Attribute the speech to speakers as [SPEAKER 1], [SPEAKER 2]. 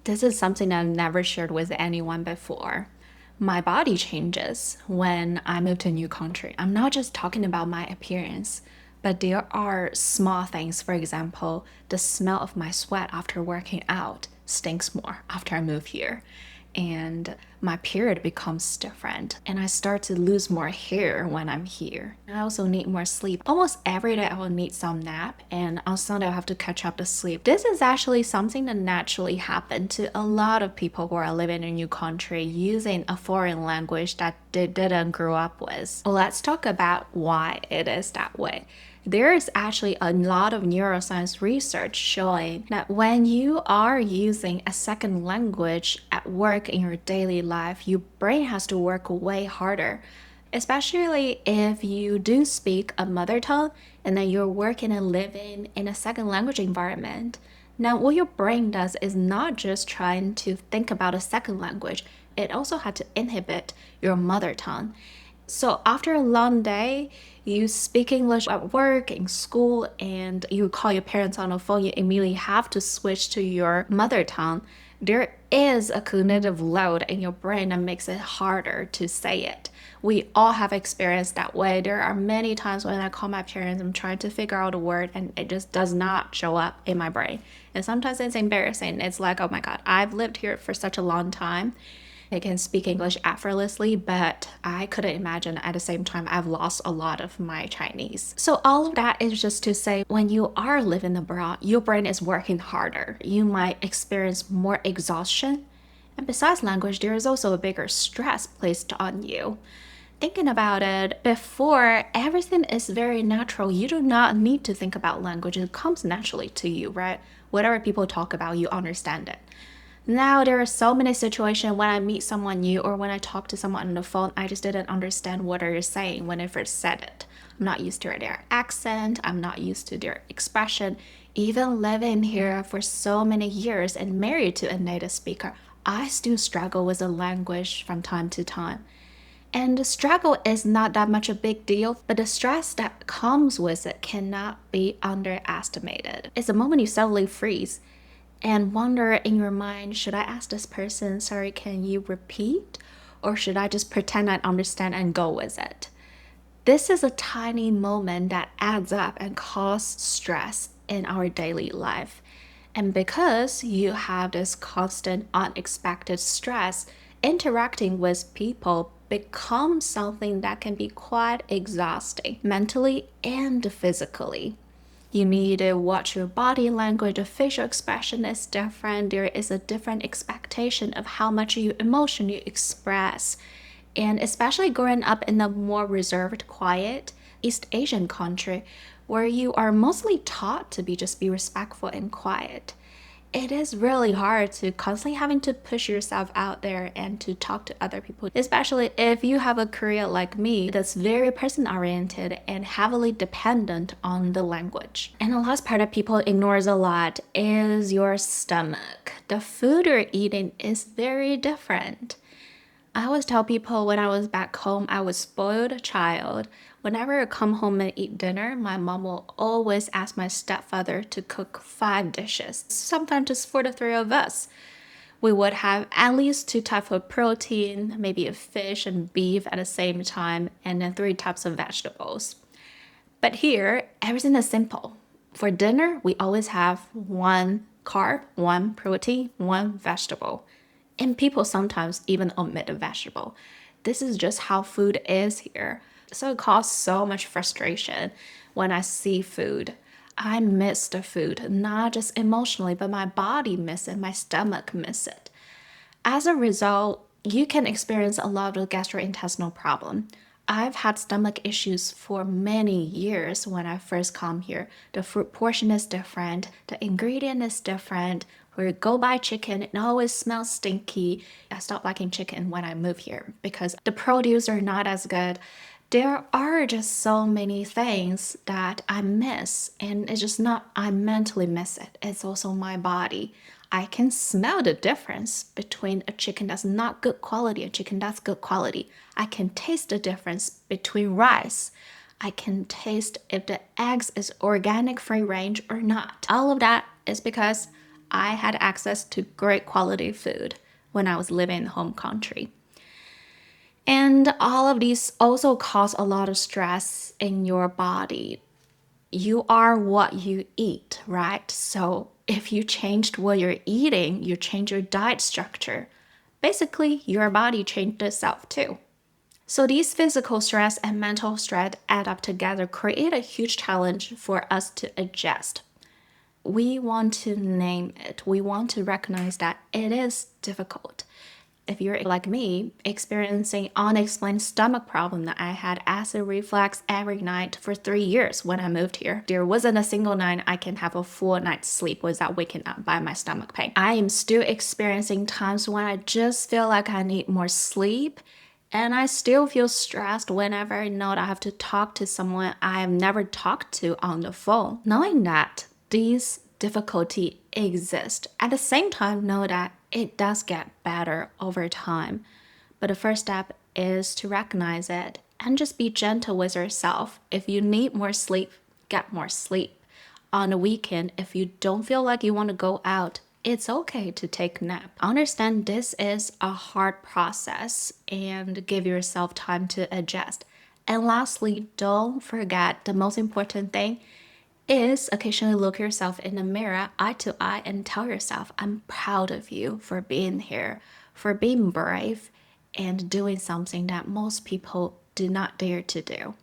[SPEAKER 1] This is something I've never shared with anyone before. My body changes when I move to a new country. I'm not just talking about my appearance, but there are small things. For example, the smell of my sweat after working out stinks more after I move here. And my period becomes different, and I start to lose more hair when I'm here. I also need more sleep. Almost every day I will need some nap, and on Sunday I'll have to catch up the sleep. This is actually something that naturally happened to a lot of people who are living in a new country using a foreign language that they didn't grow up with. Well, let's talk about why it is that way. There is actually a lot of neuroscience research showing that when you are using a second language at work in your daily life, your brain has to work way harder, especially if you do speak a mother tongue and then you're working and living in a second language environment. Now, what your brain does is not just trying to think about a second language, it also had to inhibit your mother tongue. So after a long day, you speak English at work, in school, and you call your parents on the phone, you immediately have to switch to your mother tongue. There is a cognitive load in your brain that makes it harder to say it. We all have experienced that way. There are many times when I call my parents, I'm trying to figure out a word and it just does not show up in my brain. And sometimes it's embarrassing. It's like, oh my God, I've lived here for such a long time. I can speak English effortlessly, but I couldn't imagine at the same time I've lost a lot of my Chinese. So all of that is just to say when you are living abroad, your brain is working harder. You might experience more exhaustion. And besides language, there is also a bigger stress placed on you. Thinking about it, before everything is very natural. You do not need to think about language. It comes naturally to you, right? Whatever people talk about, you understand it. Now there are so many situations when I meet someone new or when I talk to someone on the phone, I just didn't understand what they're saying when I first said it. I'm not used to their accent, I'm not used to their expression. Even living here for so many years and married to a native speaker, I still struggle with the language from time to time. And the struggle is not that much a big deal, but the stress that comes with it cannot be underestimated. It's a moment you suddenly freeze and wonder in your mind, should I ask this person, sorry, can you repeat? Or should I just pretend I understand and go with it? This is a tiny moment that adds up and causes stress in our daily life. And because you have this constant unexpected stress, interacting with people becomes something that can be quite exhausting mentally and physically. You need to watch your body language, the facial expression is different. There is a different expectation of how much emotion you express. And especially growing up in a more reserved, quiet East Asian country where you are mostly taught to be respectful and quiet. It is really hard to constantly having to push yourself out there and to talk to other people, especially if you have a career like me that's very person oriented and heavily dependent on the language. And the last part that people ignores a lot is your stomach. The food you're eating is very different. I always tell people when I was back home, I was spoiled child. Whenever I come home and eat dinner, my mom will always ask my stepfather to cook 5 dishes, sometimes just for the three of us. We would have at least 2 types of protein, maybe a fish and beef at the same time, and then 3 types of vegetables. But here, everything is simple. For dinner, we always have 1 carb, 1 protein, 1 vegetable. And people sometimes even omit a vegetable. This is just how food is here. So it causes so much frustration when I see food. I miss the food, not just emotionally, but my body miss it, my stomach miss it. As a result, you can experience a lot of gastrointestinal problem. I've had stomach issues for many years when I first come here. The fruit portion is different, the ingredient is different. We go buy chicken, it always smells stinky. I stopped liking chicken when I moved here because the produce are not as good. There are just so many things that I miss, and it's just not I mentally miss it. It's also my body. I can smell the difference between a chicken that's not good quality and chicken that's good quality. I can taste the difference between rice. I can taste if the eggs is organic free range or not. All of that is because I had access to great quality food when I was living in home country. And all of these also cause a lot of stress in your body. You are what you eat, right? So if you changed what you're eating, you change your diet structure. Basically, your body changed itself too. So these physical stress and mental stress add up together, create a huge challenge for us to adjust. We want to name it. We want to recognize that it is difficult. If you're like me, experiencing unexplained stomach problem, that I had acid reflux every night for 3 years when I moved here. There wasn't a single night I can have a full night's sleep without waking up by my stomach pain. I am still experiencing times when I just feel like I need more sleep. And I still feel stressed whenever I know that I have to talk to someone I have never talked to on the phone. Knowing that these difficulty exist, at the same time, know that it does get better over time. But the first step is to recognize it and just be gentle with yourself. If you need more sleep, get more sleep. On the weekend, if you don't feel like you want to go out, it's okay to take a nap. Understand this is a hard process and give yourself time to adjust. And lastly, don't forget the most important thing is occasionally look yourself in the mirror eye to eye and tell yourself, I'm proud of you for being here, for being brave and doing something that most people do not dare to do.